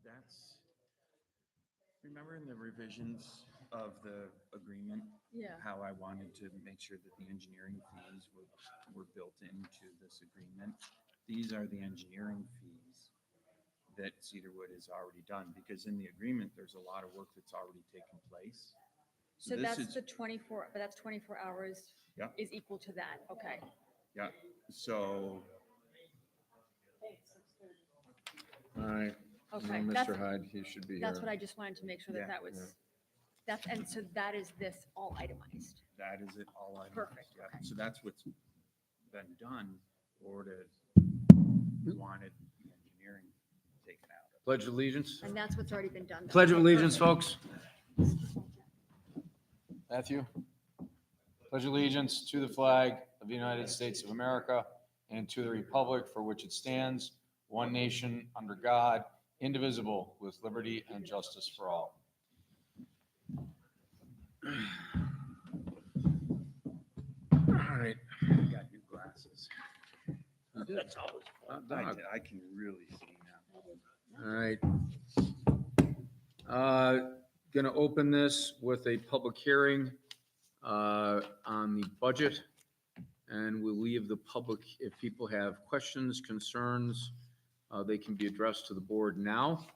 That's, remember in the revisions of the agreement, Yeah. how I wanted to make sure that the engineering fees were built into this agreement? These are the engineering fees that Cedarwood has already done, because in the agreement, there's a lot of work that's already taken place. So this that's is- the 24, but that's 24 hours Yeah. is equal to that. Okay. Yeah, so, All right. Okay, No, that's- Mr. Hyde, he should be here. That's what I just wanted to make sure that Yeah, that was, that's, and so that is this all itemized. that is it, all I. Perfect, Yeah, okay. so that's what's been done, or to wanted the engineering taken out of. Pledge of allegiance. And that's what's already been done. Pledge of Okay, allegiance, perfect. folks. Matthew. Pledge allegiance to the flag of the United States of America and to the republic for which it stands, one nation, under God, indivisible, with liberty and justice for all. All right. I got new glasses. That's always I can really see now. All right. Going to open this with a public hearing on the budget. And we'll leave the public, if people have questions, concerns, they can be addressed to the board now.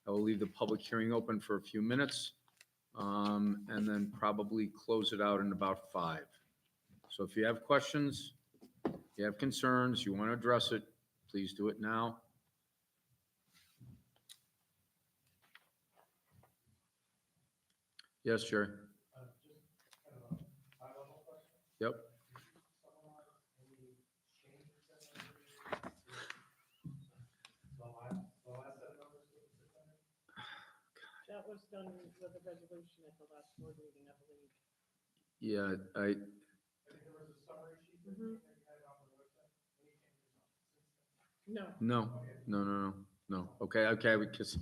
I will leave the public hearing open for a few minutes, and then probably close it out in about 5. So if you have questions, you have concerns, you want to address it, please do it now. Yes, Jerry? Yep. That was done with a resolution at the last board meeting, I believe. Yeah, No, no. Okay, because,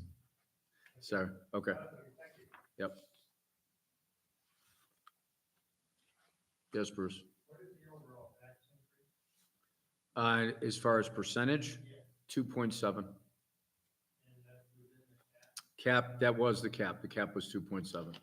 sorry, okay. Yep. Yes, Bruce? As far as percentage, 2.7. Cap, that was the cap. The cap was 2.7.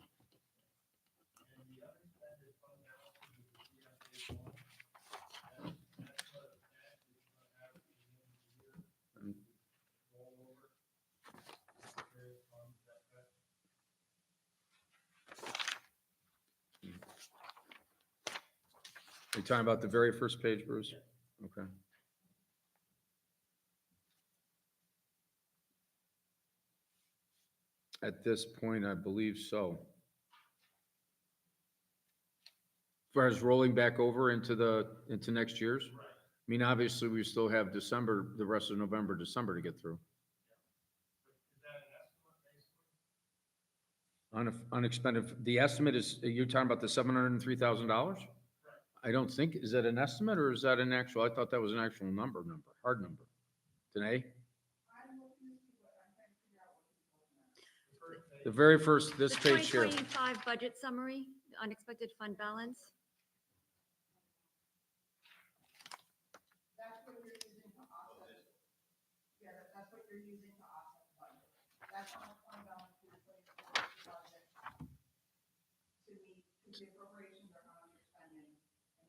Are you talking about the very first page, Bruce? Okay. At this point, I believe so. As far as rolling back over into next year's? I mean, obviously, we still have December, the rest of November, December to get through. Unexpended, the estimate is, you're talking about the $703,000? I don't think, is that an estimate or is that an actual? I thought that was an actual number, hard number. Danae? The very first, this The page here. 2025 budget summary, unexpected fund balance. That's what you're using to offset. Yeah, that's what you're using to offset the budget. That's how much fund balance you're putting towards the budget to meet, because the appropriations are how much you're spending,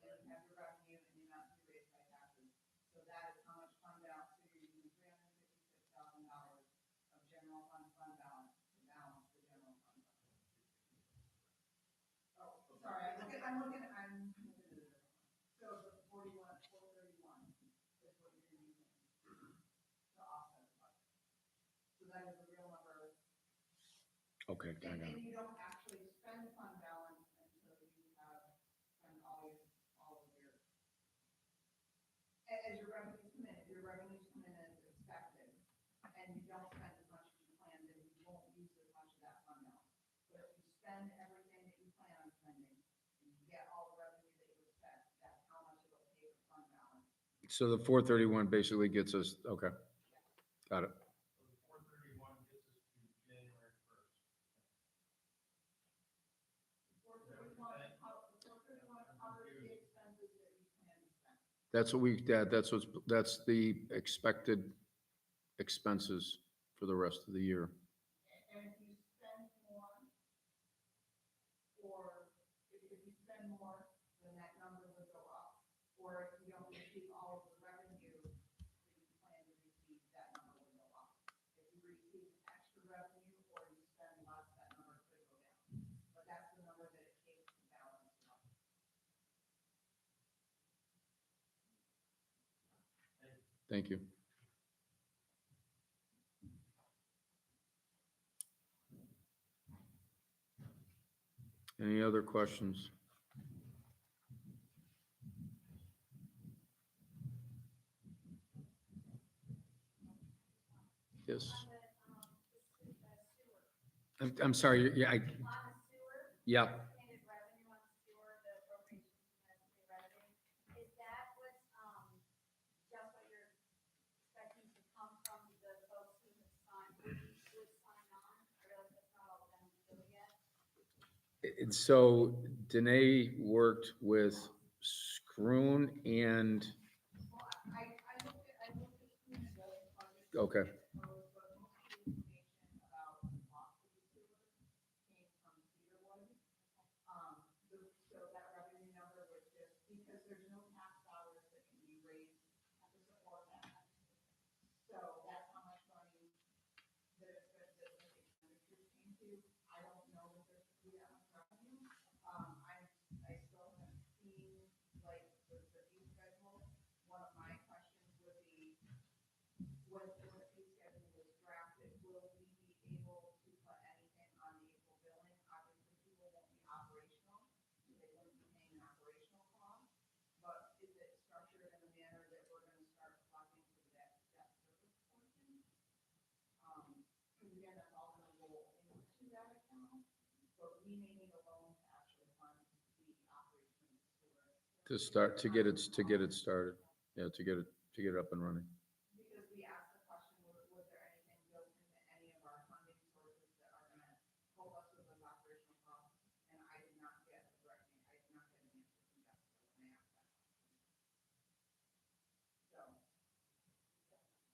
and then you have your revenue and the amount you raise by taxes. So that is how much fund balance, so you're using $356,000 of general fund balance to balance the general fund balance. Oh, sorry, I'm looking at the different one. So the 431 is what you're using to offset the budget. So that is the real number. Okay, I got it. And you don't actually spend fund balance until you have spent all of your, as your revenues come in, if your revenues come in as expected, and you don't spend as much as you planned, then you won't use as much of that fund balance. But if you spend everything that you plan on spending, and you get all the revenue that you expect, that's how much it'll pay for fund balance. So the 431 basically gets us, okay, got it. That's what that's the expected expenses for the rest of the year. And if you spend more, or if you spend more, then that number would go up. Or if you don't receive all of the revenue that you plan to receive, that number will go up. If you receive extra revenue or you spend less, that number could go down. But that's the number that it takes to balance it out. Thank you. Any other questions? Yes. I'm sorry, yeah, yeah. Estimated revenue on sewer, the appropriations from estimated revenue, is that what's, just what you're expecting to come from the folks who have signed, would sign on? I realize that's not all done deal yet. And so Danae worked with Scroon and, Well, I looked at the budget. okay, But most of the information about the cost of the sewer came from Cedarwood. So that revenue number was just, because there's no tax dollars that can be raised to support that. So that's how much money the expenditures came to. I don't know if there's gonna be that much revenue. I still haven't seen, like, the fee schedule. One of my questions would be, when the fee schedule was drafted, will we be able to put anything on the April billing? Obviously, people won't be operational, so they wouldn't be paying an operational cost. But is it structured in a manner that we're gonna start collecting for that service portion? Because again, that's all gonna roll into that account, but we may need a loan to actually fund the operation of the sewer. to get it started. Yeah, to get it up and running. Because we asked the question, was there anything built into any of our funding sources that are gonna help us with those operational costs? And I did not get a direct, I did not get an answer from Jessica when I asked that question. So,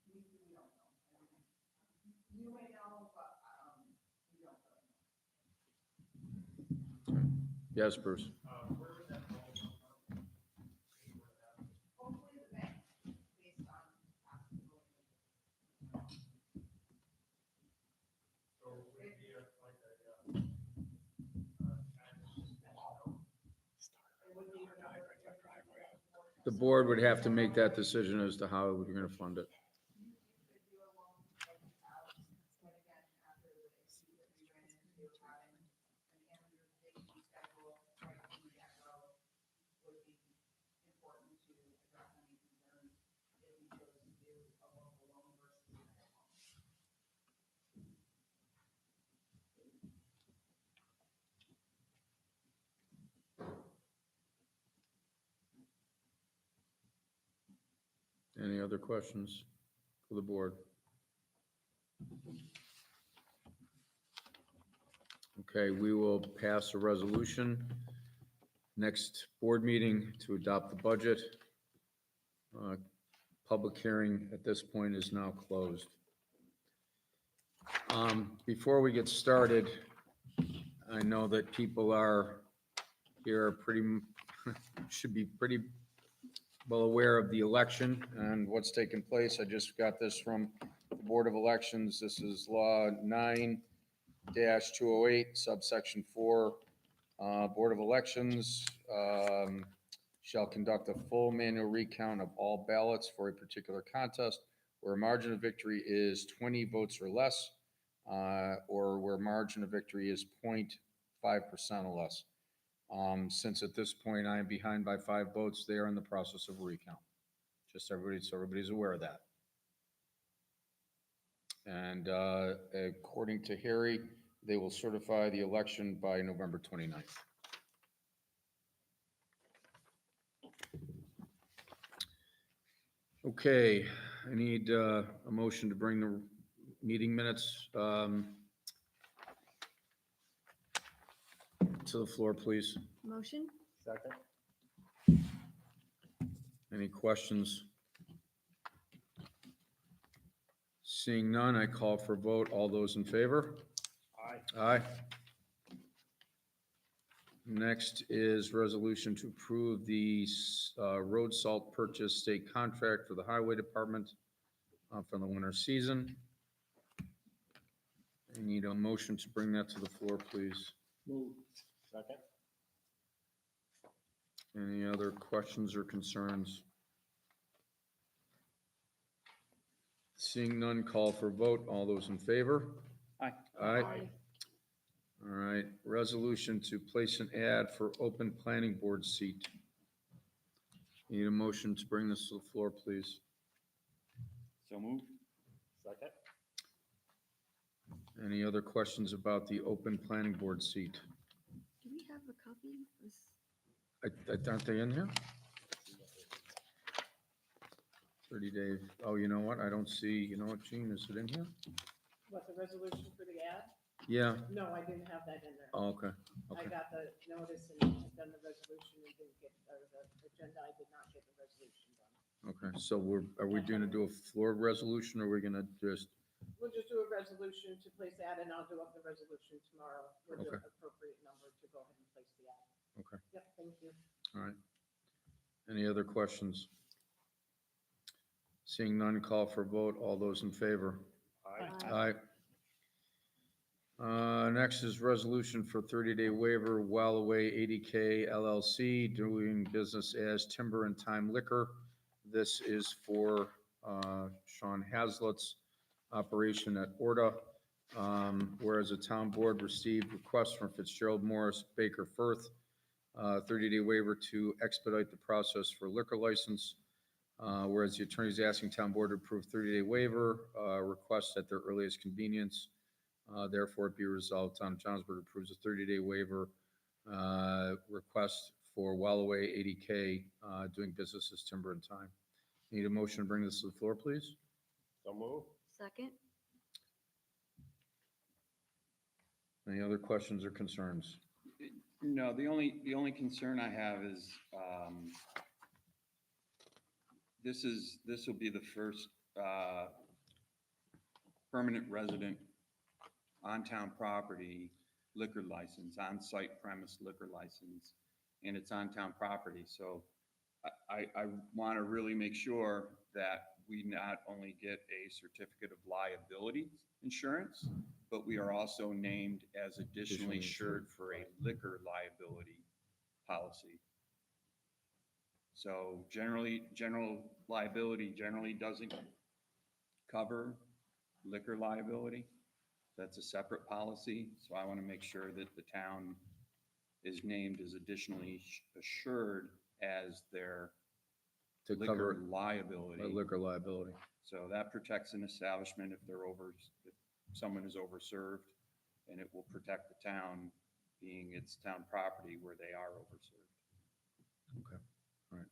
we don't know. You may know, but, we don't really know. Yes, Bruce. Hopefully the bank, based on possibility. The board would have to make that decision as to how we're gonna fund it. You could do a loan like you have, but again, after the issue that we ran into having an amortization schedule right from the get-go would be important to address any concerns if we chose to do a local loan versus a bank loan. Any other questions for the board? Okay, we will pass a resolution. Next board meeting to adopt the budget. Public hearing at this point is now closed. Before we get started, I know that people are here should be pretty well aware of the election and what's taken place. I just got this from the Board of Elections. This is Law 9-208, subsection 4. Board of Elections shall conduct a full manual recount of all ballots for a particular contest where margin of victory is 20 votes or less, or where margin of victory is 0.5% or less. Since at this point I am behind by 5 votes, they are in the process of recount. Just so everybody's aware of that. And according to Harry, they will certify the election by November 29th. Okay, I need a motion to bring the meeting minutes to the floor, please. Motion? Second? Any questions? Seeing none, I call for vote. All those in favor? Aye. Next is resolution to approve the road salt purchase state contract for the highway department for the winter season. I need a motion to bring that to the floor, please. Move. Second. Any other questions or concerns? Seeing none, call for vote. All those in favor? Aye. Aye. All right, resolution to place an ad for open planning board seat. Need a motion to bring this to the floor, please. So moved. Second. Any other questions about the open planning board seat? Do we have a copy of this? Aren't they in here? 30-day, oh, you know what? I don't see, you know what, Gene, is it in here? What, the resolution for the ad? Yeah, No, I didn't have that in there. oh, okay, I okay. got the notice and then the resolution, we didn't get, or the agenda, I did not get the resolution done. Okay, so are we gonna do a floor resolution, or are we gonna just, We'll just do a resolution to place the ad, and I'll do up the resolution tomorrow with the Okay. appropriate number to go ahead and place the ad. Okay. Yep, thank you. all right. Any other questions? Seeing none, call for vote. All those in favor? Aye. Next is resolution for 30-day waiver, Wallaway 80K LLC, doing business as Timber and Time Liquor. This is for Sean Hazlett's operation at Orta. Whereas the town board received requests from Fitzgerald Morris Baker Firth, 30-day waiver to expedite the process for liquor license. Whereas the attorney is asking town board to approve 30-day waiver, request at their earliest convenience. Therefore, it be resolved, town of Johnsburg approves a 30-day waiver request for Wallaway 80K, doing business as Timber and Time. Need a motion to bring this to the floor, please? So move. Second? Any other questions or concerns? No, the only concern I have is, this will be the first, permanent resident on town property liquor license, on-site premise liquor license, and it's on town property. So I want to really make sure that we not only get a certificate of liability insurance, but we are also named as additionally insured for a liquor liability policy. So general liability generally doesn't cover liquor liability. That's a separate policy. So I want to make sure that the town is named as additionally assured as their To liquor cover liability. liquor liability. So that protects an establishment if if someone is overserved, and it will protect the town being its town property where they are overserved. Okay, all right.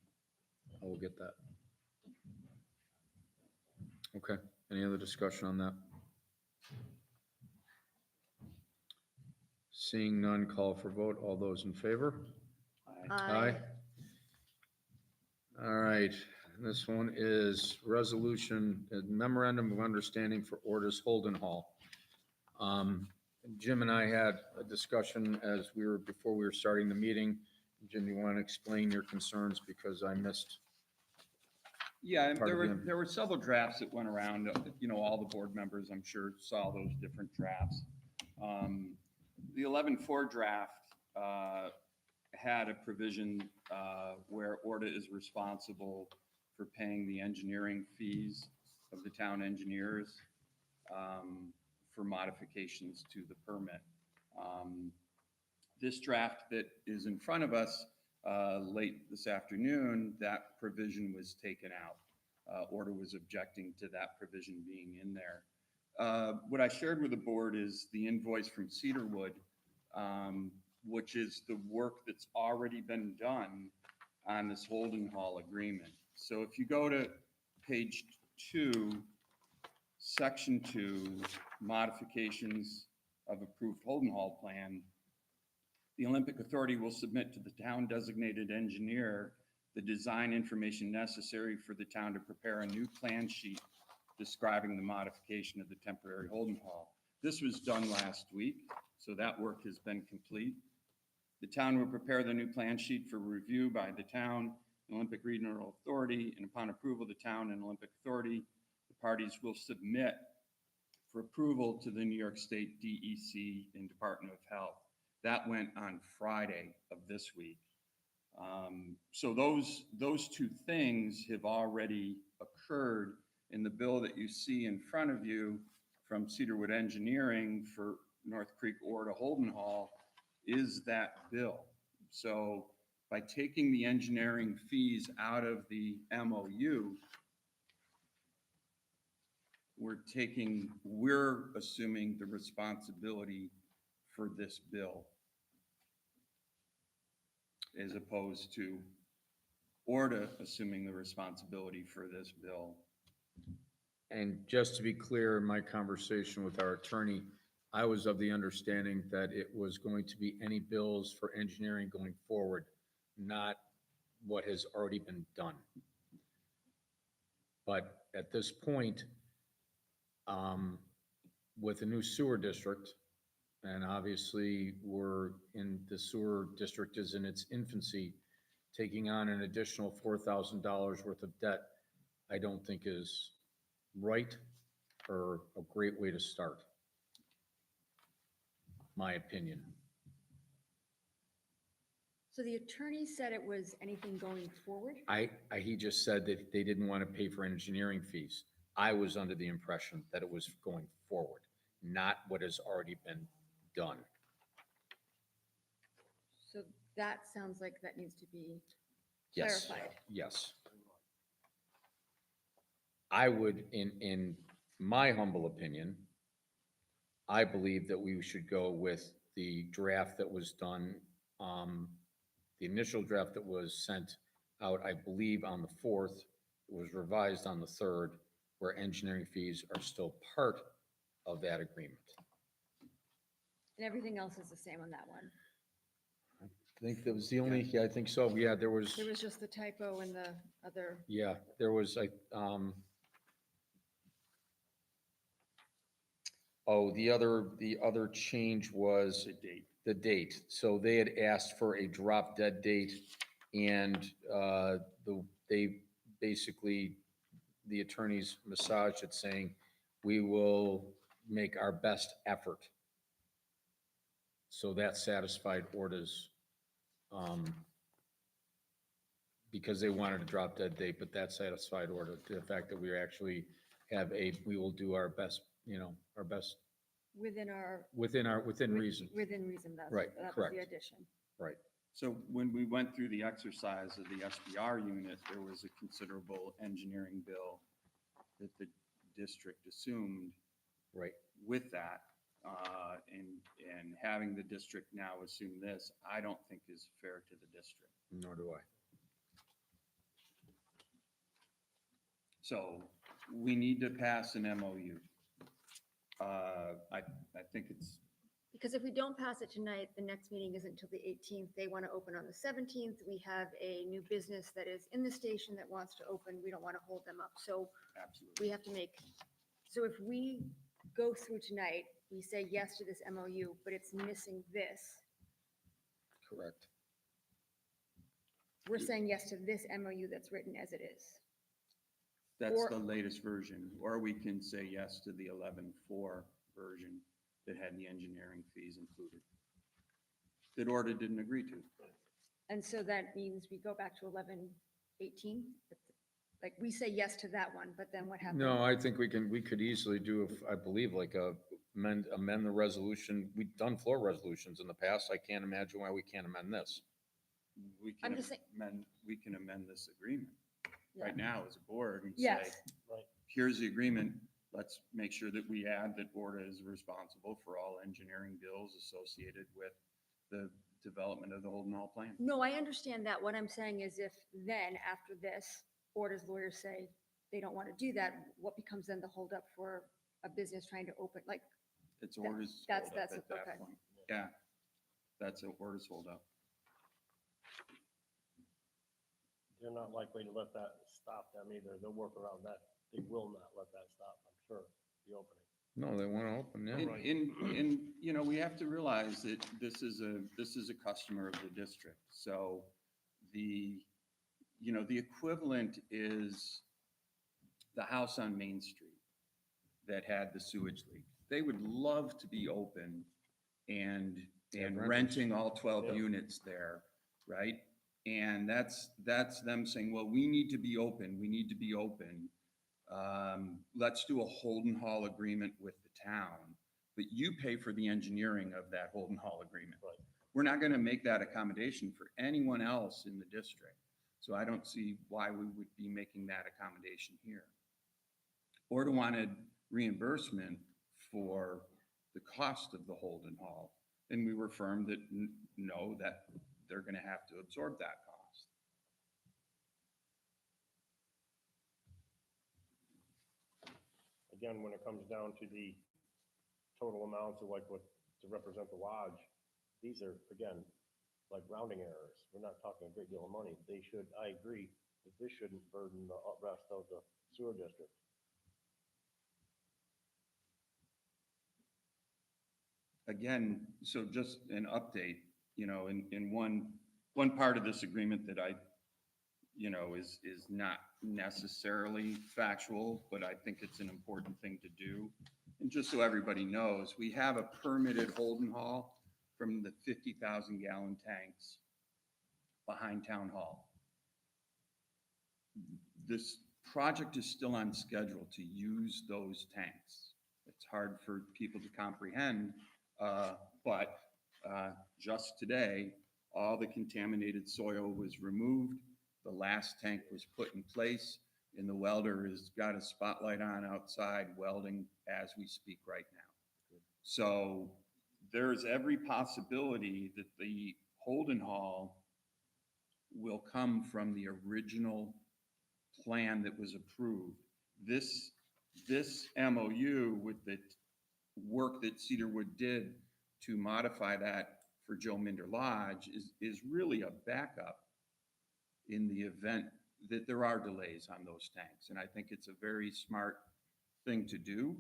I will get that. Okay, any other discussion on that? Seeing none, call for vote. All those in favor? Aye. All right, this one is resolution, memorandum of understanding for Orders Holden Hall. Jim and I had a discussion before we were starting the meeting. Jim, you want to explain your concerns because I missed? Yeah, Part of the- there were several drafts that went around, all the board members, I'm sure, saw those different drafts. The 11-4 draft had a provision where Orta is responsible for paying the engineering fees of the town engineers for modifications to the permit. This draft that is in front of us late this afternoon, that provision was taken out. Orta was objecting to that provision being in there. What I shared with the board is the invoice from Cedarwood, which is the work that's already been done on this Holden Hall agreement. So if you go to page 2, section 2, modifications of approved Holden Hall plan, the Olympic Authority will submit to the town designated engineer the design information necessary for the town to prepare a new plan sheet describing the modification of the temporary holding hall. This was done last week, so that work has been complete. The town will prepare the new plan sheet for review by the town, Olympic Regional Authority, and upon approval, the town and Olympic Authority, the parties will submit for approval to the New York State DEC and Department of Health. That went on Friday of this week. So those two things have already occurred in the bill that you see in front of you from Cedarwood Engineering for North Creek or to Holden Hall is that bill. So by taking the engineering fees out of the MOU, we're assuming the responsibility for this bill as opposed to ORDA assuming the responsibility for this bill. And just to be clear, in my conversation with our attorney, I was of the understanding that it was going to be any bills for engineering going forward, not what has already been done. But at this point, with the new sewer district, and obviously the sewer district is in its infancy, taking on an additional $4,000 worth of debt, I don't think is right or a great way to start. My opinion. So the attorney said it was anything going forward? He just said that they didn't want to pay for engineering fees. I was under the impression that it was going forward, not what has already been done. So that sounds like that needs to be Yes. clarified. Yes. I would, in my humble opinion, I believe that we should go with the draft that was done, the initial draft that was sent out, I believe, on the 4th. It was revised on the 3rd, where engineering fees are still part of that agreement. And everything else is the same on that one. I think that was the only, yeah, I think so. Yeah, there was, There was just the typo in the other, yeah, there was, oh, the other change was The date. the date. So they had asked for a drop dead date, and they basically, the attorneys massaged it saying, we will make our best effort. So that satisfied ORDA's, because they wanted a drop dead date, but that satisfied ORDA, the fact that we actually have we will do our best, our best within within reason. Within reason, Right, that was correct. the addition. Right. So when we went through the exercise of the SBR unit, there was a considerable engineering bill that the district assumed Right. with that. And having the district now assume this, I don't think is fair to the district. Nor do I. So we need to pass an MOU. I think it's, Because if we don't pass it tonight, the next meeting isn't until the 18th. They want to open on the 17th. We have a new business that is in the station that wants to open. We don't want to hold them up. So absolutely, we have to so if we go through tonight, we say yes to this MOU, but it's missing this, Correct. we're saying yes to this MOU that's written as it is. that's or- the latest version. Or we can say yes to the 11.4 version that had the engineering fees included, that ORDA didn't agree to. And so that means we go back to 11:18? Like, we say yes to that one, but then what happens? No, I think we could easily do, I believe, like amend the resolution. We've done floor resolutions in the past. I can't imagine why we can't amend this. We I'm can just saying- amend this agreement Yeah. right now as a board and say, Yes, here's the agreement. Let's make sure that we add that ORDA is responsible for all engineering bills associated with the development of the Holden Hall plan. no, I understand that. What I'm saying is if then, after this, Order's lawyers say they don't want to do that, what becomes then the holdup for a business trying to open, like, It's That- ORDA's that's- hold up that's- at that okay. point. Yeah, that's a ORDA's hold up. They're not likely to let that stop them either. They'll work around that. they will not let that stop, I'm sure, the opening. No, they want to open, yeah. And, you know, we have to realize that this is a customer of the district. So the, you know, the equivalent is the house on Main Street that had the sewage leak. They would love to be open and Have renters. renting all 12 Yeah. units there, right? And that's them saying, well, we need to be open, we need to be open. Let's do a Holden Hall agreement with the town, but you pay for the engineering of that Holden Hall agreement. Right. We're not gonna make that accommodation for anyone else in the district. So I don't see why we would be making that accommodation here. Or to want a reimbursement for the cost of the Holden Hall. And we were firm that, no, that they're gonna have to absorb that cost. Again, when it comes down to the total amounts of like what, to represent the lodge, these are, again, like rounding errors. We're not talking a great deal of money. They should, I agree, that this shouldn't burden the rest of the sewer district. Again, so just an update, you know, in one part of this agreement that I, you know, is not necessarily factual, but I think it's an important thing to do. And just so everybody knows, we have a permitted Holden Hall from the 50,000 gallon tanks behind Town Hall. This project is still on schedule to use those tanks. It's hard for people to comprehend, but just today, all the contaminated soil was removed. The last tank was put in place, and the welder has got a spotlight on outside welding as we speak right now. So there's every possibility that the Holden Hall will come from the original plan that was approved. This MOU with the work that Cedarwood did to modify that for Joe Minder Lodge is really a backup in the event that there are delays on those tanks. And I think it's a very smart thing to do,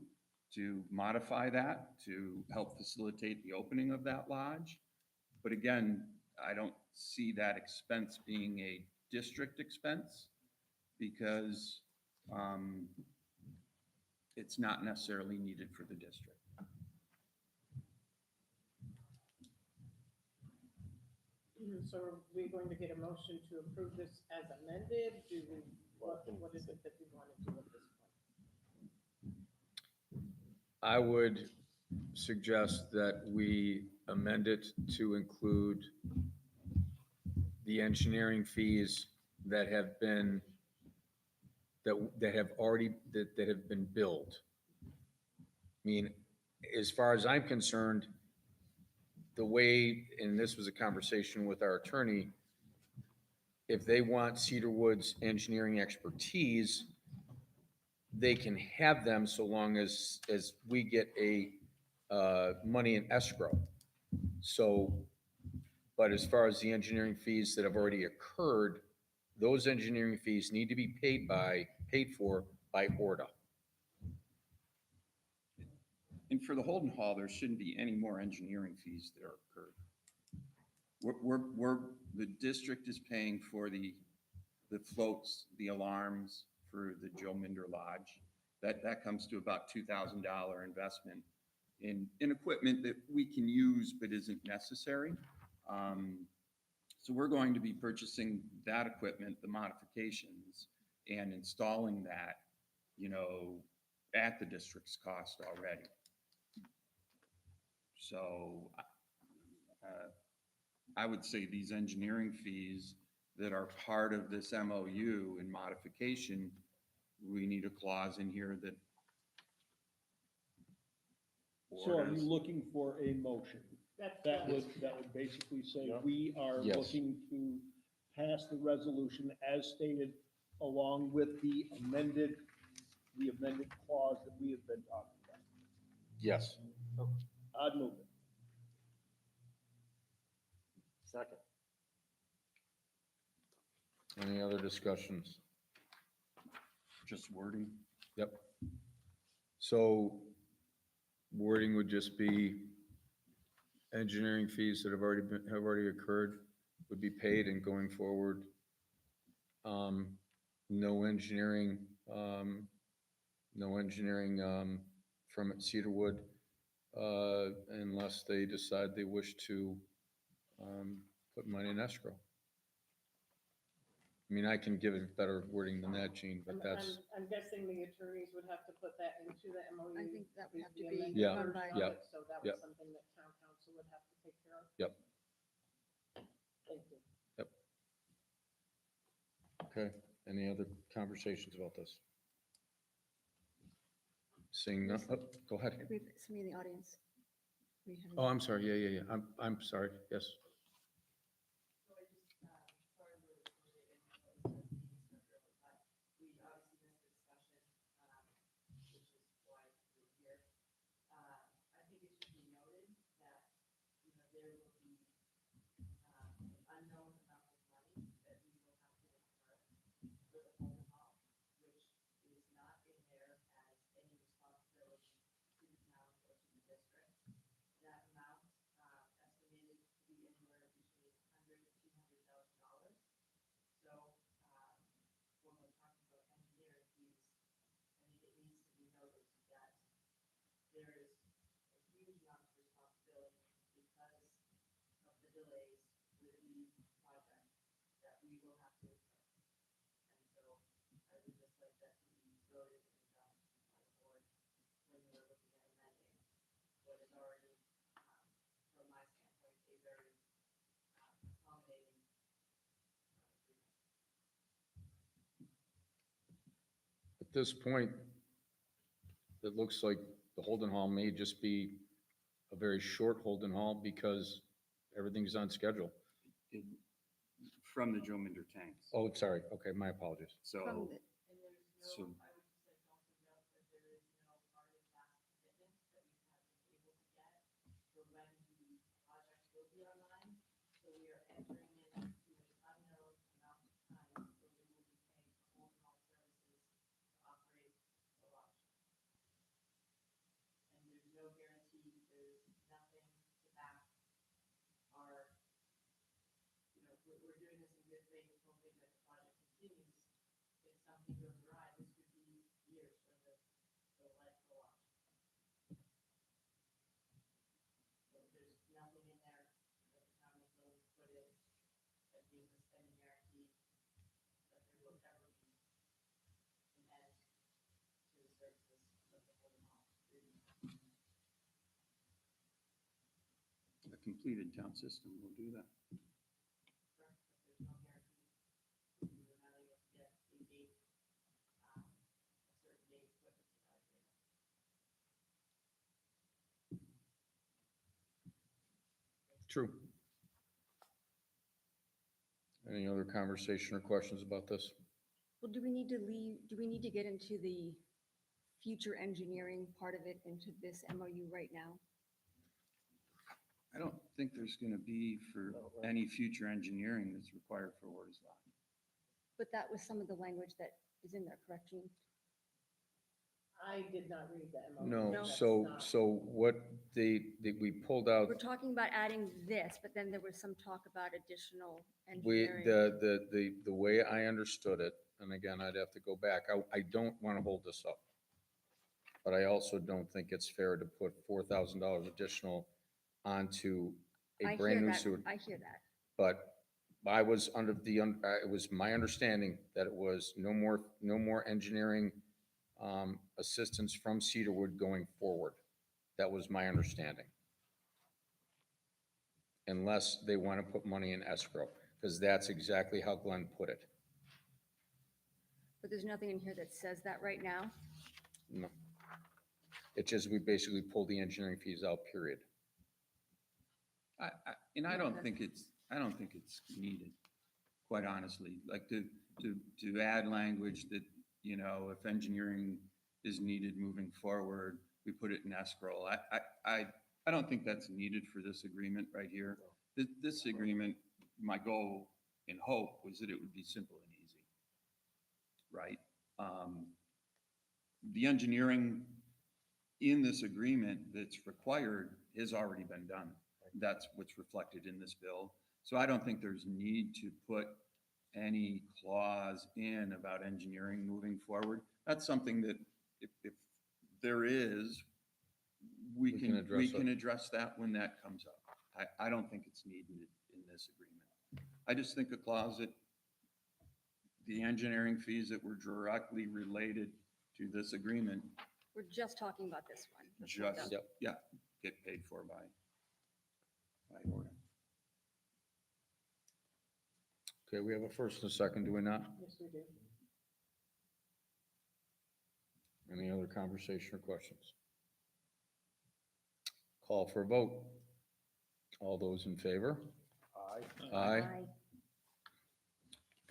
to modify that, to help facilitate the opening of that lodge. But again, I don't see that expense being a district expense because it's not necessarily needed for the district. So are we going to get a motion to approve this as amended? What is it that we want to do at this point? I would suggest that we amend it to include the engineering fees that have been, that have already, that have been billed. I mean, as far as I'm concerned, the way, and this was a conversation with our attorney, if they want Cedarwood's engineering expertise, they can have them so long as we get money in escrow. So, but as far as the engineering fees that have already occurred, those engineering fees need to be paid for by ORDA. And for the Holden Hall, there shouldn't be any more engineering fees that are occurred. The district is paying for the floats, the alarms for the Joe Minder Lodge. That comes to about $2,000 investment in equipment that we can use but isn't necessary. So we're going to be purchasing that equipment, the modifications, and installing that, you know, at the district's cost already. So I would say these engineering fees that are part of this MOU and modification, we need a clause in here that. So are you orders- looking for a motion? That would basically say, Yeah. we are Yes. looking to pass the resolution as stated, along with the amended clause that we have been talking about. Yes. I'd move it. Second. Any other discussions? Just wording. Yep. So wording would just be engineering fees that have already occurred would be paid, and going forward, no engineering, from Cedarwood, unless they decide they wish to, put money in escrow. I mean, I can give it better wording than that, Gene, but that's, I'm guessing the attorneys would have to put that into the MOU. I think that would have to the be amended Yeah, done version by. of yeah, it, So that yeah. was something that town council would have to take care of. Yep. Thank you. okay. Any other conversations about this? Seeing none, oh, go ahead. We have somebody in the audience. We have- Oh, I'm sorry, yeah. I'm sorry, yes. So I just, sorry, we obviously missed the discussion, which is why we're here. I think it should be noted that, you know, there will be, an unknown amount of money that we will have to incur for the whole hall, which is not in there as any responsibility to the town or to the district. That amount, estimated to be anywhere between $100,000 and $200,000. So, when we're talking about engineering fees, I think it needs to be noted that there is a huge amount of responsibility because of the delays with these projects that we will have to incur. And so I would just like that to be noted and done by the board when we're looking at amending what is already, from my standpoint, a very accommodating agreement. At this point, it looks like the Holden Hall may just be a very short Holden Hall because everything's on schedule. From the Joe Minder tanks. Oh, sorry. Okay, my apologies. From So, the- And there's So- no, I would just like to also note that there is no hard and fast commitment that we have been able to get for when the project will be online. So we are entering into an unknown amount of time where we will be paying for home health services to operate the lodge. And there's no guarantee, there's nothing to back our, you know, we're doing this in good faith, hoping that the project continues. If something goes awry, this could be years for the life of the lodge. So there's nothing in there that the town is willing to put in that gives us any guarantee that there will ever be an end to the services of the Holden Hall. a completed town system will do that. Correct, but there's no guarantee. We were not able to get a date, a certain date put into that agreement. True. Any other conversation or questions about this? Well, do we need to get into the future engineering part of it into this MOU right now? I don't think there's gonna be for any future engineering that's required for Ward is Lot. But that was some of the language that is in there, correct, Jean? I did not read the MOU. No, No. so what we pulled out, We're talking about adding this, but then there was some talk about additional we, engineering. the way I understood it, and again, I'd have to go back, I don't want to hold this up. But I also don't think it's fair to put $4,000 additional onto I a brand hear new that. sewer. I hear that. But I was under it was my understanding that it was no more engineering assistance from Cedarwood going forward. That was my understanding. Unless they want to put money in escrow, because that's exactly how Glenn put it. But there's nothing in here that says that right now. No. It's just we basically pulled the engineering fees out, period. And I don't think it's needed, quite honestly, like to add language that, you know, if engineering is needed moving forward, we put it in escrow. I don't think that's needed for this agreement right here. This agreement, my goal and hope was that it would be simple and easy, right? the engineering in this agreement that's required has already been done. That's what's reflected in this bill. So I don't think there's need to put any clause in about engineering moving forward. That's something that if there is, we We can can, address we it. can address that when that comes up. I don't think it's needed in this agreement. I just think a clause that the engineering fees that were directly related to this agreement We're just talking about this one. Let's make just, that- yeah, get paid for by order. Okay, we have a first and a second, do we not? Yes, we do. Any other conversation or questions? Call for a vote. All those in favor? Aye. Aye.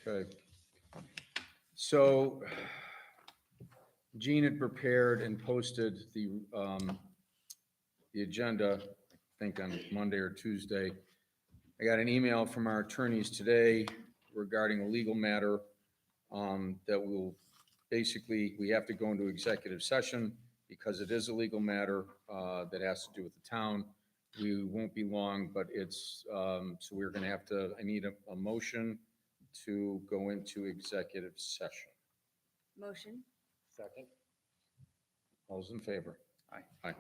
Okay. So Jean had prepared and posted the agenda, I think on Monday or Tuesday. I got an email from our attorneys today regarding a legal matter that will, basically, we have to go into executive session because it is a legal matter that has to do with the town. We won't be long, but it's, so we're gonna have to, I need a motion to go into executive session. Motion? Second? All's in favor? Aye. Aye.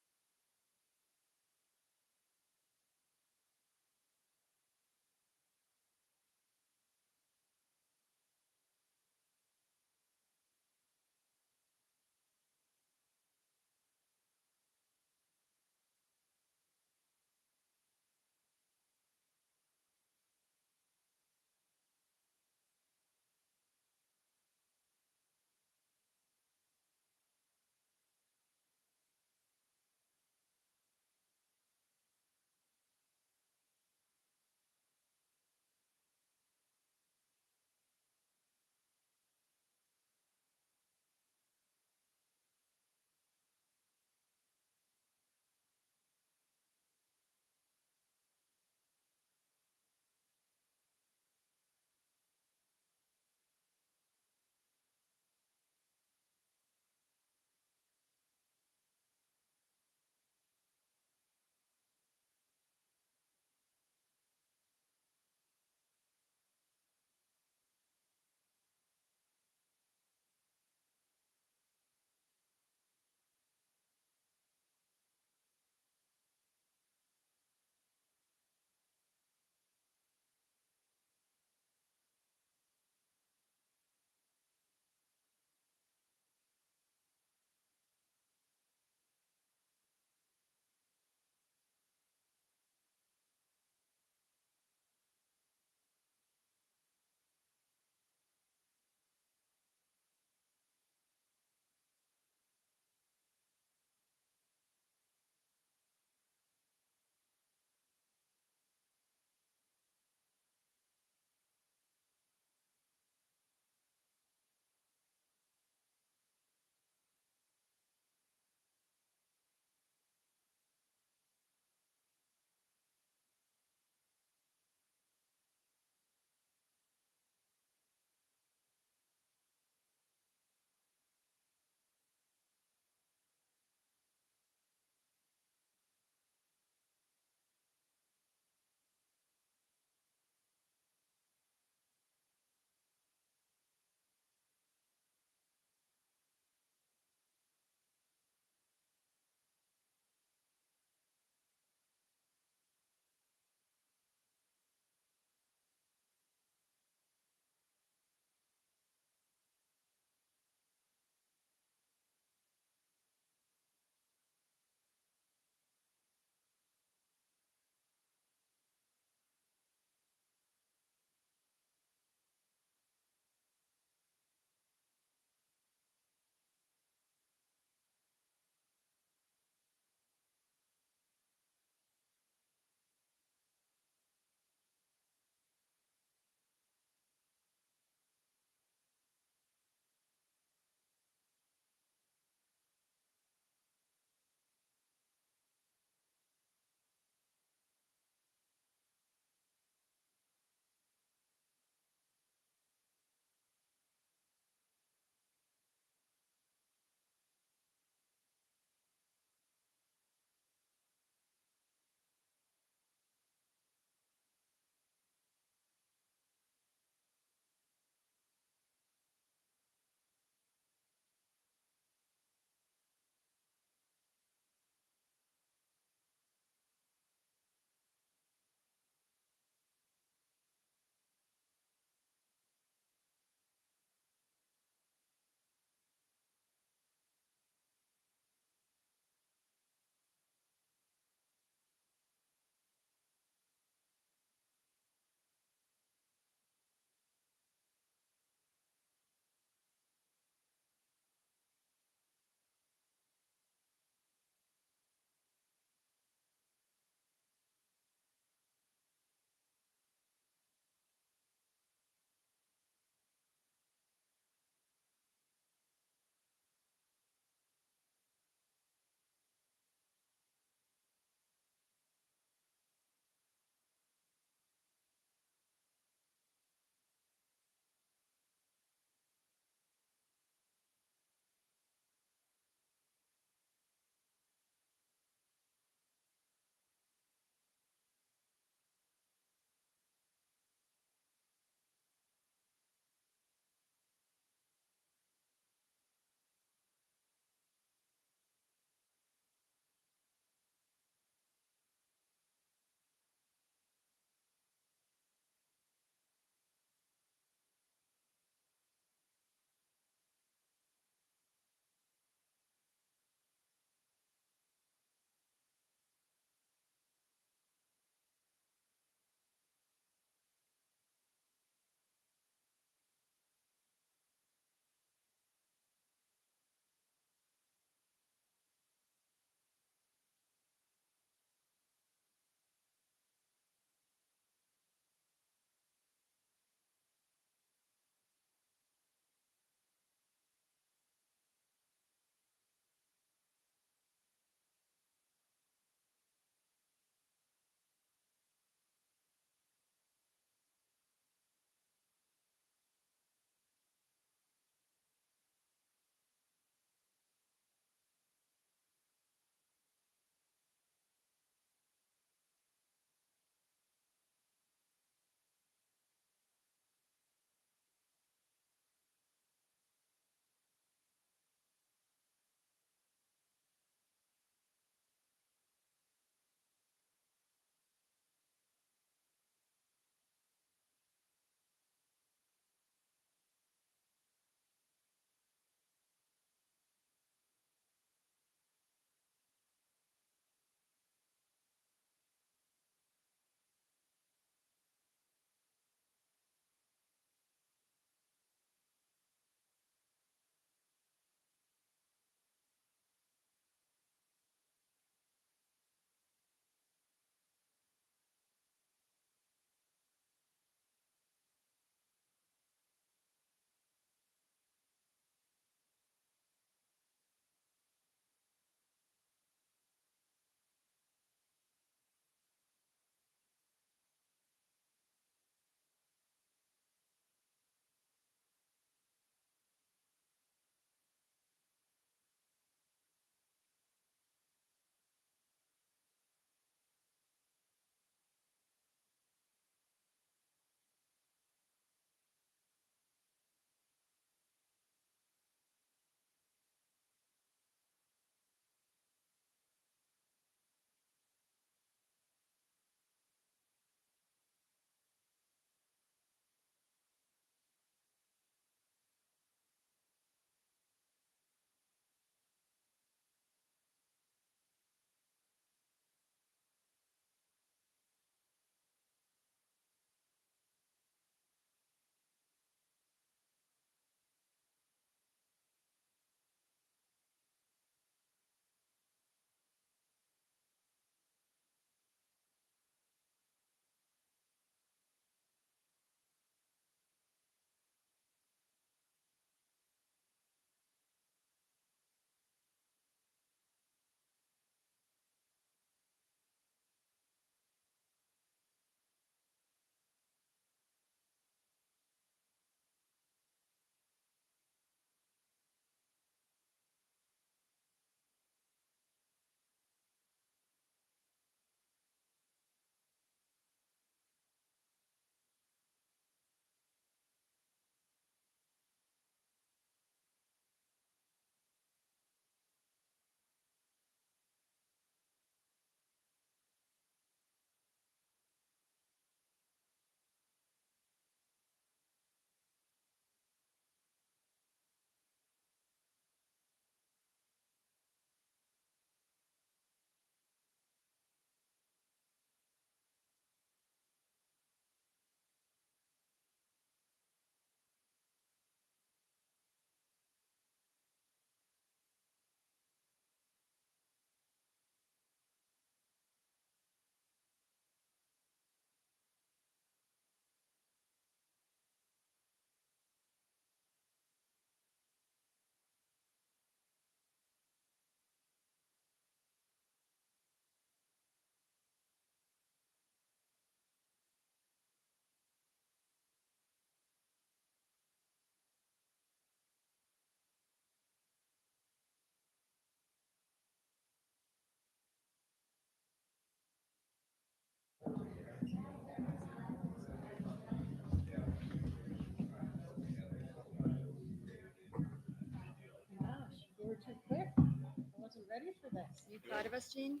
ready for this. You proud of us, Jean?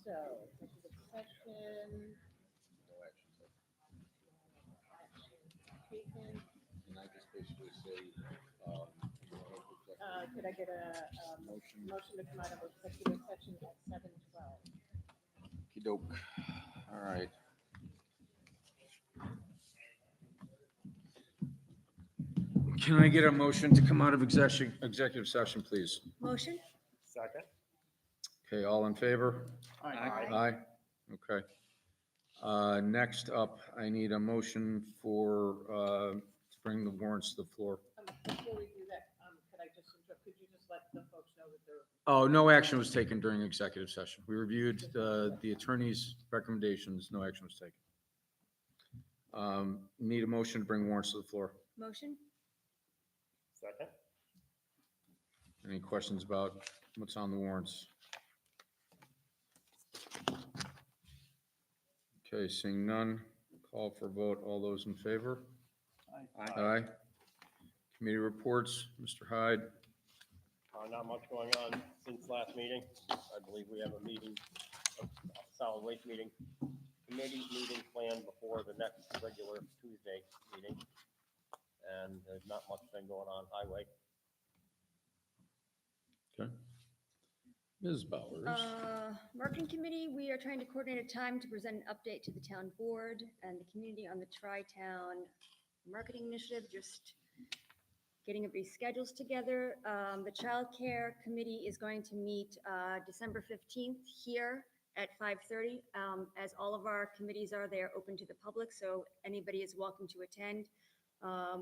So, executive session. Taken. And I just basically say, Could I get a motion to come out of executive session at 7:12? Okey-doke. All right. Can I get a motion to come out of executive session, please? Motion? Second? Okay, all in favor? Aye. Aye, okay. Next up, I need a motion for, to bring the warrants to the floor. Before we do that, could I just interrupt, could you just let the folks know that they're, Oh, no action was taken during executive session. We reviewed the attorney's recommendations, no action was taken. Need a motion to bring warrants to the floor. Motion? Second? Any questions about what's on the warrants? Okay, seeing none, call for vote. All those in favor? Aye. Committee reports, Mr. Hyde. Not much going on since last meeting. I believe we have a meeting, a solid waste meeting, committee meeting planned before the next regular Tuesday meeting. And there's not much thing going on highway. Okay. Ms. Bowers. Marketing committee, we are trying to coordinate a time to present an update to the town board and the community on the Tri-Town marketing initiative, just getting everybody's schedules together. The child care committee is going to meet December 15th here at 5:30. As all of our committees are, they are open to the public, so anybody is welcome to attend.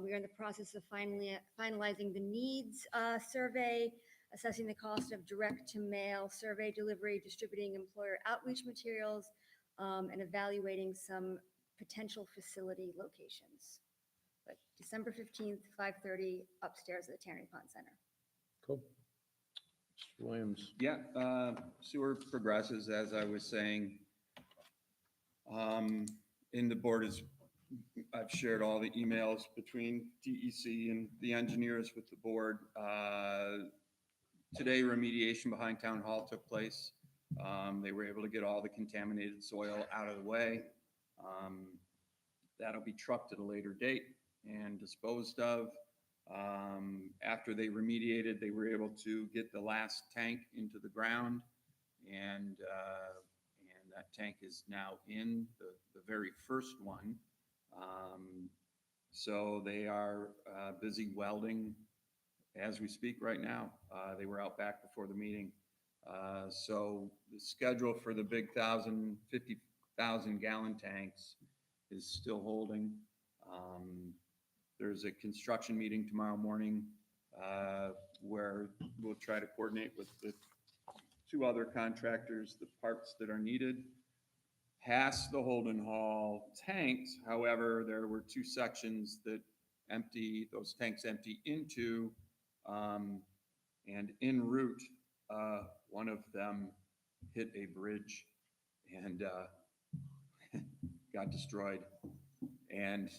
We are in the process of finalizing the needs survey, assessing the cost of direct-to-mail survey delivery, distributing employer outreach materials, and evaluating some potential facility locations. But December 15th, 5:30, upstairs at the Tannery Pond Center. Cool. Mr. Williams. Yeah, sewer progresses, as I was saying. In the board is, I've shared all the emails between DEC and the engineers with the board. Today, remediation behind Town Hall took place. They were able to get all the contaminated soil out of the way. That'll be trucked at a later date and disposed of. After they remediated, they were able to get the last tank into the ground, and that tank is now in the very first one. So they are busy welding as we speak right now. They were out back before the meeting. So the schedule for the big 50,000 gallon tanks is still holding. There's a construction meeting tomorrow morning where we'll try to coordinate with the two other contractors, the parts that are needed. Past the Holden Hall tanks, however, there were two sections that those tanks empty into, and en route, one of them hit a bridge and got destroyed, and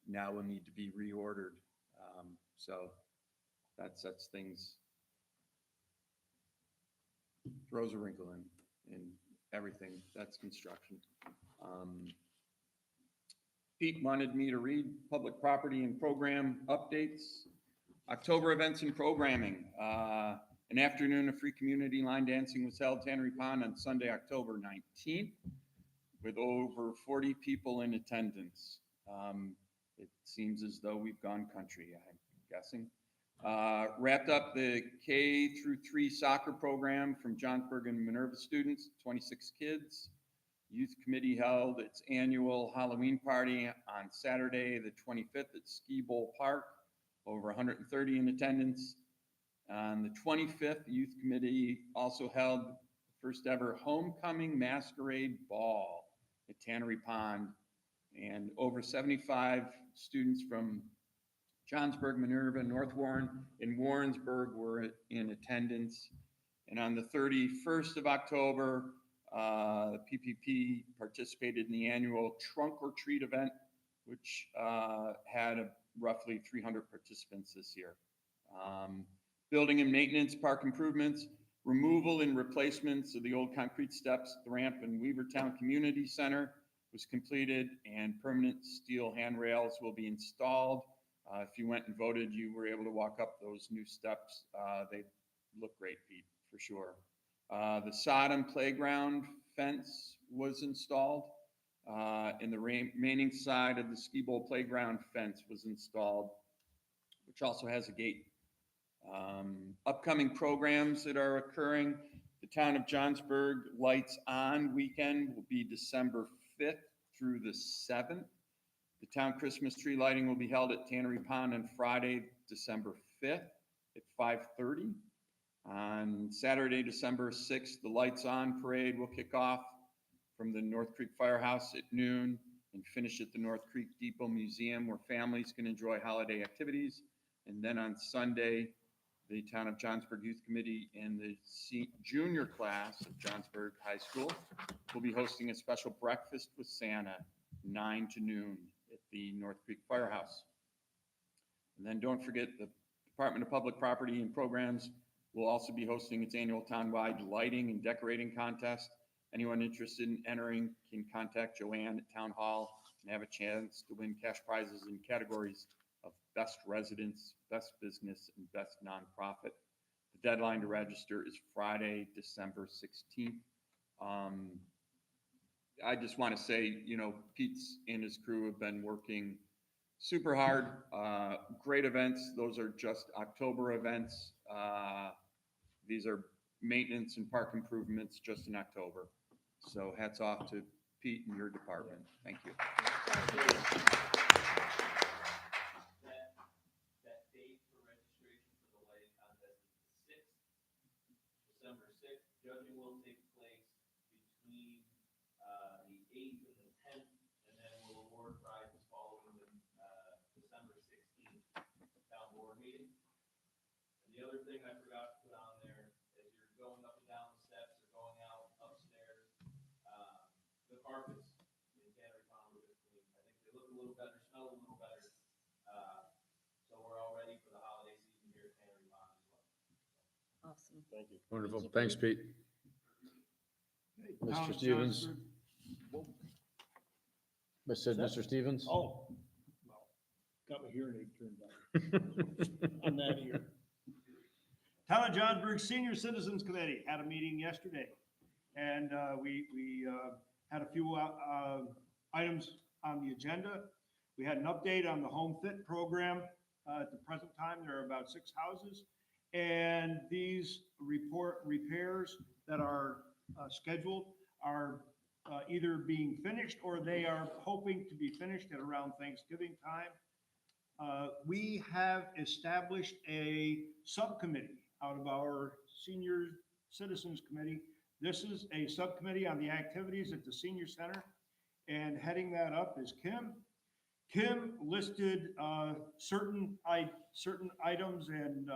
now will need to be reordered. So that sets things, throws a wrinkle in everything. That's construction. Pete wanted me to read public property and program updates. October events and programming. An afternoon of free community line dancing was held Tannery Pond on Sunday, October 19th, with over 40 people in attendance. It seems as though we've gone country, I'm guessing. Wrapped up the K through 3 soccer program from Johnsburg and Minerva students, 26 kids. Youth Committee held its annual Halloween party on Saturday, the 25th at Ski Bowl Park, over 130 in attendance. On the 25th, the Youth Committee also held the first ever homecoming masquerade ball at Tannery Pond, and over 75 students from Johnsburg, Minerva, North Warren, and Warrensburg were in attendance. And on the 31st of October, the PPP participated in the annual Trunk or Treat event, which had roughly 300 participants this year. Building and maintenance, park improvements, removal and replacements of the old concrete steps, the ramp in Weavertown Community Center was completed, and permanent steel handrails will be installed. If you went and voted, you were able to walk up those new steps. They look great, Pete, for sure. The Sodom playground fence was installed, and the remaining side of the Ski Bowl playground fence was installed, which also has a gate. Upcoming programs that are occurring, the Town of Johnsburg Lights On weekend will be December 5th through the 7th. The town Christmas tree lighting will be held at Tannery Pond on Friday, December 5th at 5:30. On Saturday, December 6th, the Lights On parade will kick off from the North Creek Firehouse at noon and finish at the North Creek Depot Museum, where families can enjoy holiday activities. And then on Sunday, the Town of Johnsburg Youth Committee and the junior class of Johnsburg High School will be hosting a special breakfast with Santa, 9 to noon at the North Creek Firehouse. And then don't forget, the Department of Public Property and Programs will also be hosting its annual townwide lighting and decorating contest. Anyone interested in entering can contact Joanne at Town Hall and have a chance to win cash prizes in categories of Best Residence, Best Business, and Best Nonprofit. The deadline to register is Friday, December 16th. I just want to say, Pete's and his crew have been working super hard. Great events. Those are just October events. These are maintenance and park improvements just in October. So hats off to Pete and your department. Thank you. That date for registration for the lighting contest is the 6th, December 6th. Judging will take place between the 8th and the 10th, and then we'll award prizes following the December 16th town board meeting. And the other thing I forgot to put on there, as you're going up and down the steps or going out upstairs, the carpets in Tannery Pond were just cleaned. I think they look a little better, smell a little better. So we're all ready for the holiday season here at Tannery Pond as well. Awesome. Thank you. Wonderful. Thanks, Pete. Mr. Stevens. Mr. Stevens? Oh, well, got my hearing aid turned down. On that ear. Town of Johnsburg Senior Citizens Committee had a meeting yesterday, and we had a few items on the agenda. We had an update on the Home Fit program. At the present time, there are about 6 houses, and these repairs that are scheduled are either being finished or they are hoping to be finished at around Thanksgiving time. We have established a subcommittee out of our Senior Citizens Committee. This is a subcommittee on the activities at the senior center, and heading that up is Kim. Kim listed certain items and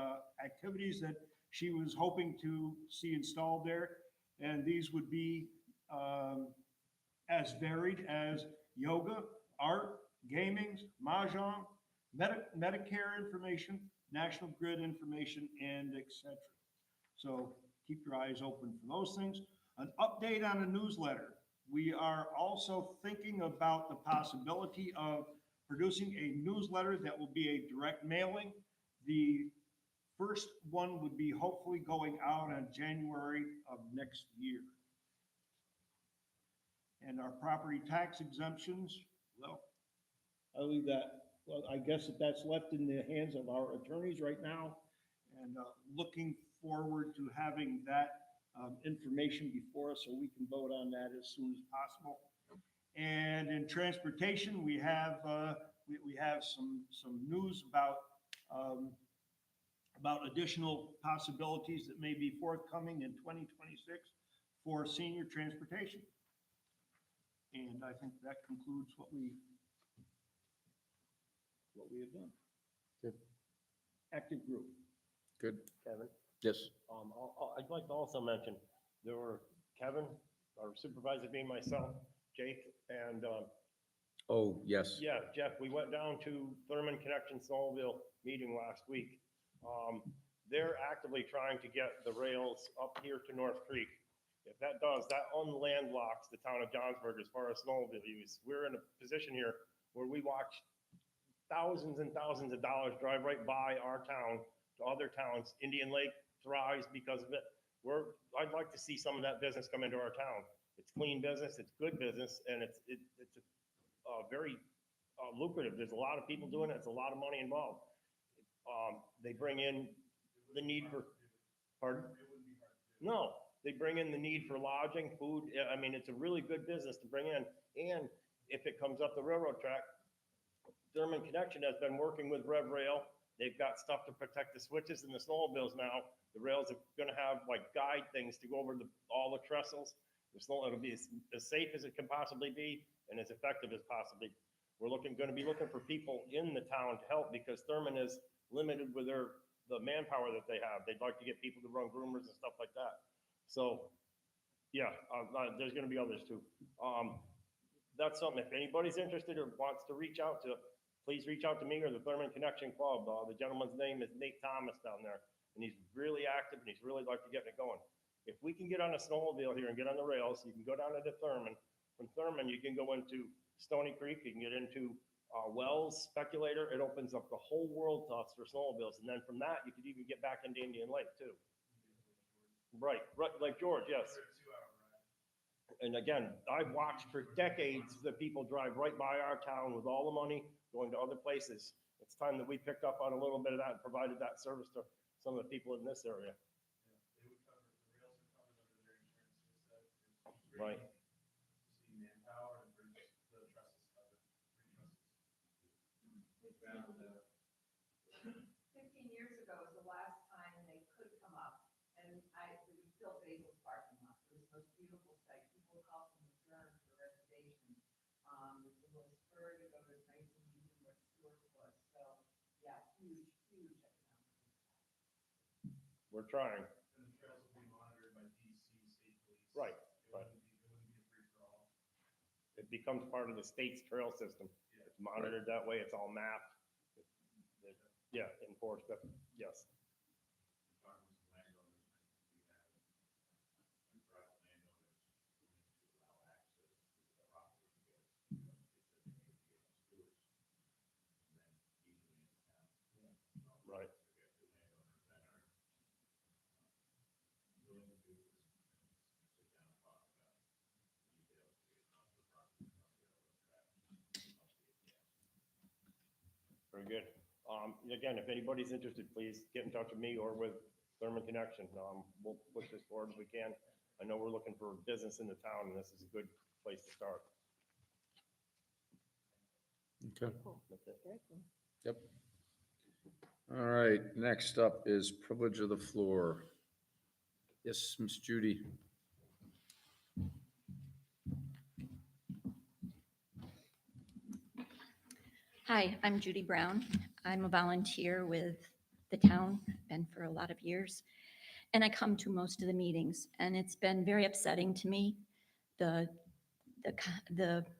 activities that she was hoping to see installed there, and these would be as varied as yoga, art, gaming, mahjong, Medicare information, National Grid information, and etc. So keep your eyes open for those things. An update on a newsletter. We are also thinking about the possibility of producing a newsletter that will be a direct mailing. The first one would be hopefully going out in January of next year. And our property tax exemptions, well, I'll leave that. Well, I guess that that's left in the hands of our attorneys right now, and looking forward to having that information before us so we can vote on that as soon as possible. And in transportation, we have some news about additional possibilities that may be forthcoming in 2026 for senior transportation. And I think that concludes what we have done. Good. Active group. Good. Kevin, Yes. I'd like to also mention, there were Kevin, our supervisor being myself, Jake, and, Oh, yes. yeah, Jeff, we went down to Thurman Connection Solville meeting last week. they're actively trying to get the rails up here to North Creek. If that does, that unlandlocks the town of Johnsburg as far as snowmobile use. We're in a position here where we watch thousands and thousands of dollars drive right by our town to other towns. Indian Lake thrives because of it. I'd like to see some of that business come into our town. It's clean business, it's good business, and it's very lucrative. There's a lot of people doing it. It's a lot of money involved. They bring in the need for, pardon? No, they bring in the need for lodging, food. I mean, it's a really good business to bring in. And if it comes up the railroad track, Thurman Connection has been working with Rev Rail. They've got stuff to protect the switches and the snowmobiles now. The rails are gonna have like guide things to go over all the trestles. It'll be as safe as it can possibly be and as effective as possibly. We're gonna be looking for people in the town to help because Thurman is limited with the manpower that they have. They'd like to get people to run groomers and stuff like that. So, yeah, there's gonna be others too. That's something, if anybody's interested or wants to reach out to, please reach out to me or the Thurman Connection Club. The gentleman's name is Nate Thomas down there, and he's really active and he's really like to get it going. If we can get on a snowmobile here and get on the rails, you can go down into Thurman. From Thurman, you can go into Stony Creek, you can get into Wells, Speculator. It opens up the whole world to us for snowmobiles. And then from that, you could even get back into Indian Lake too. Right, Lake George, yes. And again, I've watched for decades the people drive right by our town with all the money going to other places. It's time that we picked up on a little bit of that and provided that service to some of the people in this area. Right. Years ago was the last time they could come up, and it was still Basil's parking lot. It was the most beautiful site. People would call from the Stern for reservation. It was spur to go to nice and easy where the Stewart was. So, yeah, huge economic. We're trying. And the trails will be monitored by DC state police. Right, right. It wouldn't be a free-for-all. It becomes part of the state's trail system. It's monitored that way. It's all mapped. Yeah, enforced, yes. Right. Very good. Again, if anybody's interested, please get in touch with me or with Thurman Connection. We'll push this forward if we can. I know we're looking for business in the town, and this is a good place to start. Okay. That's it. Very cool. Yep. All right, next up is privilege of the floor. Yes, Miss Judy. Hi, I'm Judy Brown. I'm a volunteer with the town, been for a lot of years, and I come to most of the meetings, and it's been very upsetting to me, the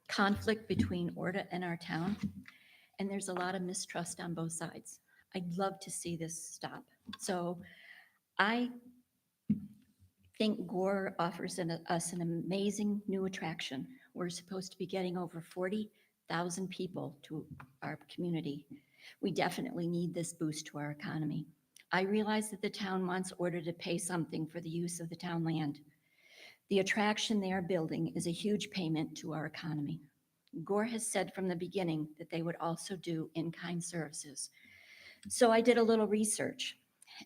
conflict between Orta and our town, and there's a lot of mistrust on both sides. I'd love to see this stop. So I think Gore offers us an amazing new attraction. We're supposed to be getting over 40,000 people to our community. We definitely need this boost to our economy. I realize that the town wants Orta to pay something for the use of the town land. The attraction they are building is a huge payment to our economy. Gore has said from the beginning that they would also do in-kind services. So I did a little research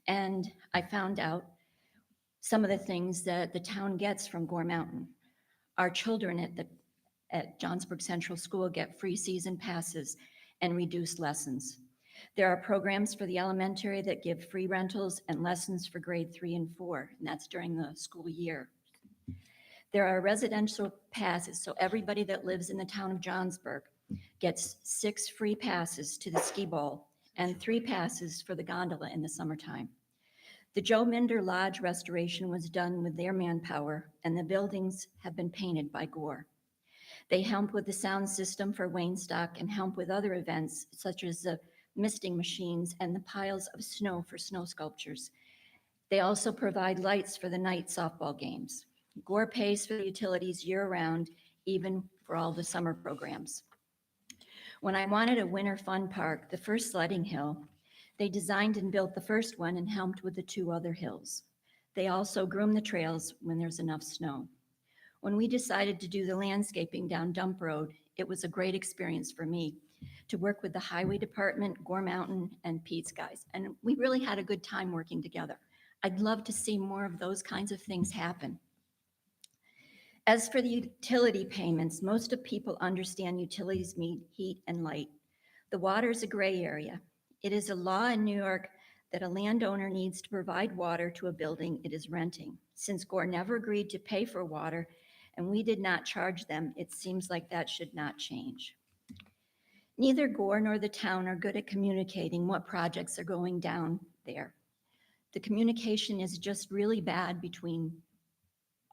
and I found out some of the things that the town gets from Gore Mountain. Our children at Johnsburg Central School get free season passes and reduced lessons. There are programs for the elementary that give free rentals and lessons for grade 3 and 4, and that's during the school year. There are residential passes, so everybody that lives in the town of Johnsburg gets 6 free passes to the ski bowl and 3 passes for the gondola in the summertime. The Joe Minder Lodge restoration was done with their manpower, and the buildings have been painted by Gore. They help with the sound system for Wayne Stock and help with other events such as the misting machines, and the piles of snow for snow sculptures. They also provide lights for the night softball games. Gore pays for the utilities year-round, even for all the summer programs. When I wanted a winter fun park, the first sledding hill, they designed and built the first one and helped with the 2 other hills. They also groom the trails when there's enough snow. When we decided to do the landscaping down Dump Road, it was a great experience for me to work with the Highway Department, Gore Mountain, and Pete's guys. And we really had a good time working together. I'd love to see more of those kinds of things happen. As for the utility payments, most of people understand utilities mean heat and light. The water is a gray area. It is a law in New York that a landowner needs to provide water to a building it is renting. Since Gore never agreed to pay for water and we did not charge them, it seems like that should not change. Neither Gore nor the town are good at communicating what projects are going down there. The communication is just really bad between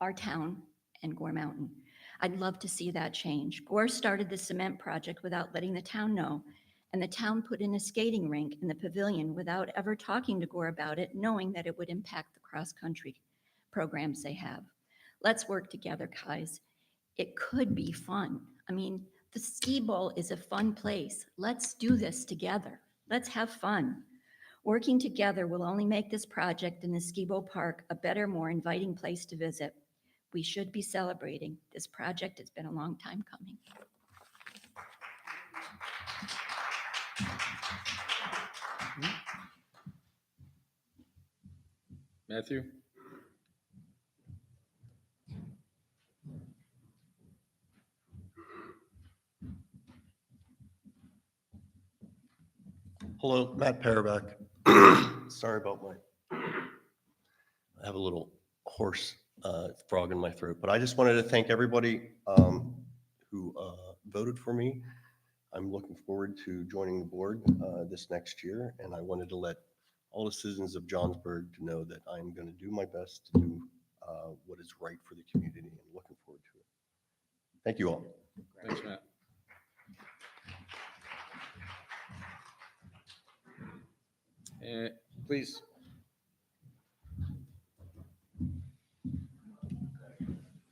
our town and Gore Mountain. I'd love to see that change. Gore started the cement project without letting the town know, and the town put in a skating rink in the pavilion without ever talking to Gore about it, knowing that it would impact the cross-country programs they have. Let's work together, guys. It could be fun. I mean, the Ski Bowl is a fun place. Let's do this together. Let's have fun. Working together will only make this project in the Ski Bowl Park a better, more inviting place to visit. We should be celebrating. This project has been a long time coming. Matthew? Hello, Matt Paraback. Sorry about I have a little hoarse frog in my throat, but I just wanted to thank everybody who voted for me. I'm looking forward to joining the board this next year, and I wanted to let all the citizens of Johnsburg to know that I'm going to do my best to do what is right for the community, and looking forward to it. Thank you all. Thanks, Matt. Please.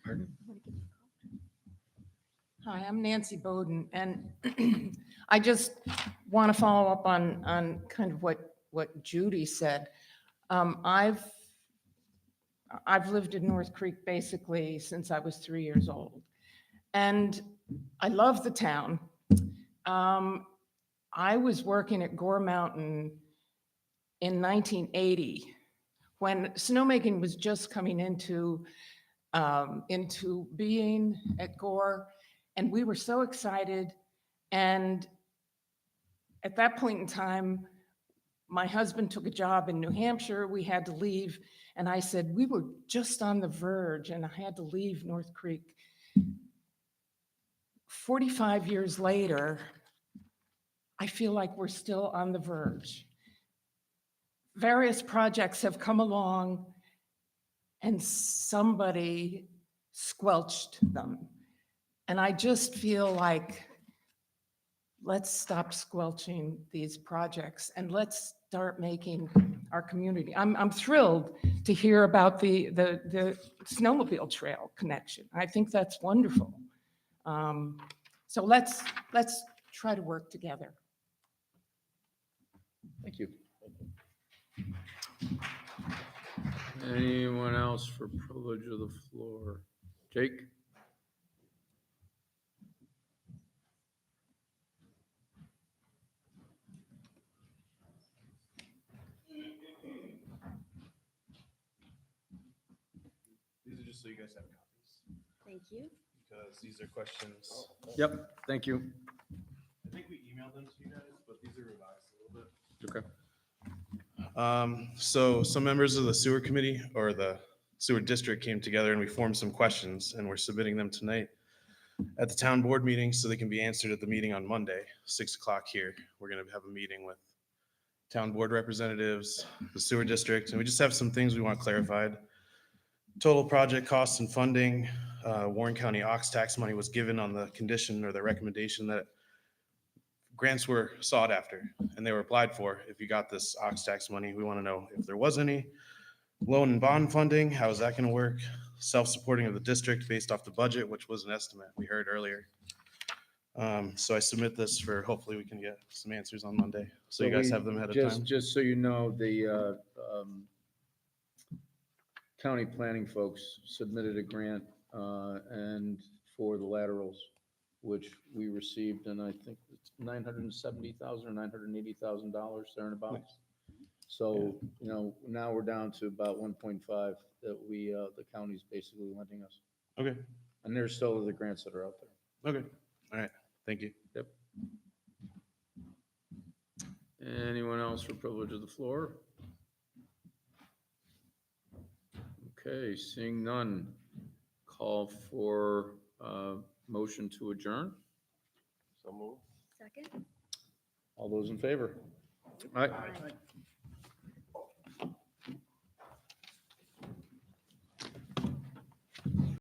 Pardon? Hi, I'm Nancy Bowden, and I just want to follow up on kind of what Judy said. I've lived in North Creek basically since I was 3 years old, and I love the town. I was working at Gore Mountain in 1980 when snowmaking was just coming into being at Gore. And we were so excited. And at that point in time, my husband took a job in New Hampshire. We had to leave. And I said, we were just on the verge, and I had to leave North Creek. 45 years later, I feel like we're still on the verge. Various projects have come along, and somebody squelched them. And I just feel like, let's stop squelching these projects and let's start making our community. I'm thrilled to hear about the snowmobile trail connection. I think that's wonderful. So let's try to work together. Thank you. Anyone else for privilege of the floor? Jake? These are just so you guys have copies, Thank you. because these are questions. Yep, thank you. I think we emailed them to you guys, but these are revised a little bit. Okay. So some members of the sewer committee or the sewer district came together and we formed some questions, and we're submitting them tonight at the town board meeting so they can be answered at the meeting on Monday, 6 o'clock here. We're going to have a meeting with town board representatives, the sewer district, and we just have some things we want clarified. Total project costs and funding. Warren County Ox tax money was given on the condition or the recommendation that grants were sought after and they were applied for. If you got this ox tax money, we want to know if there was any loan and bond funding, how is that going to work? Self-supporting of the district based off the budget, which was an estimate we heard earlier. So I submit this for, hopefully we can get some answers on Monday. So you guys we- have them ahead of just- time. Just so you know, the county planning folks submitted a grant and for the laterals, which we received, and I think it's $970,000 or $980,000 there and about. So, you know, now we're down to about 1.5 that we, the county's basically lending us. Okay, And there's still other grants that are out there. okay, all right, thank you. Yep. Anyone else for privilege of the floor? Okay, seeing none, call for motion to adjourn. So move. Second? All those in favor? Aye. Aye.